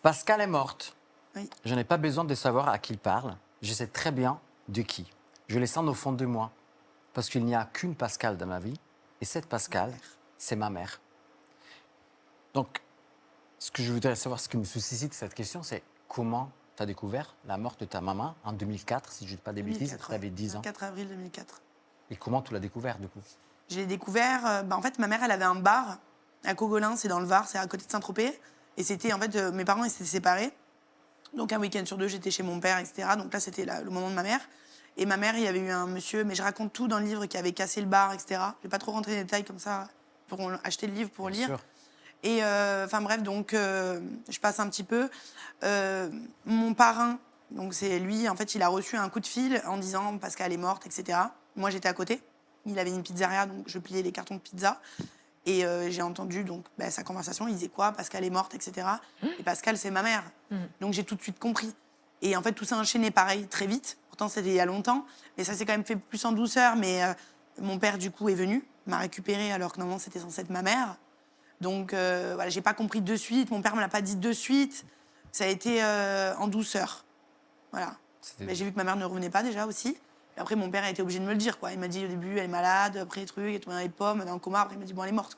Pascal est morte. Oui. Je n'ai pas besoin de savoir à qui il parle. Je sais très bien de qui. Je le sens au fond de moi. Parce qu'il n'y a qu'une Pascal dans ma vie. Et cette Pascal, c'est ma mère. Donc, ce que je voudrais savoir, ce qui me suscite cette question, c'est comment tu as découvert la mort de ta maman en 2004, si je ne dis pas des bêtises, 2004, tu avais 10 ans. 4 avril 2004. Et comment tu l'as découvert, du coup? Je l'ai découvert, en fait, ma mère, elle avait un bar à Cogolin, c'est dans le Var, c'est à côté de Saint-Tropez. Et c'était, en fait, mes parents, ils s'étaient séparés. Donc, un week-end sur deux, j'étais chez mon père, etc. Donc là, c'était le moment de ma mère. Et ma mère, il y avait eu un monsieur, mais je raconte tout dans le livre, qui avait cassé le bar, etc. Je vais pas trop rentrer dans les détails comme ça, pour acheter le livre pour Bien lire. sûr. Et enfin bref, donc je passe un petit peu. Mon parrain, donc c'est lui, en fait, il a reçu un coup de fil en disant Pascal est morte, etc. Moi, j'étais à côté. Il avait une pizzeria, donc je pliais les cartons de pizza. Et j'ai entendu donc sa conversation. Il disait quoi? Pascal est morte, etc. Et Pascal, c'est ma mère. Donc j'ai tout de suite compris. Et en fait, tout s'est enchaîné pareil, très vite. Pourtant, c'était il y a longtemps. Mais ça s'est quand même fait plus en douceur. Mais mon père, du coup, est venu, m'a récupéré alors que normalement, c'était censé être ma mère. Donc voilà, j'ai pas compris de suite. Mon père me l'a pas dit de suite. Ça a été en douceur. Voilà. Mais j'ai vu que ma mère ne revenait pas déjà aussi. Et après, mon père a été obligé de me le dire, quoi. Il m'a dit au début, elle est malade, après truc, elle est tombée dans les pommes, dans le coma. Après, il m'a dit, bon, elle est morte, quoi.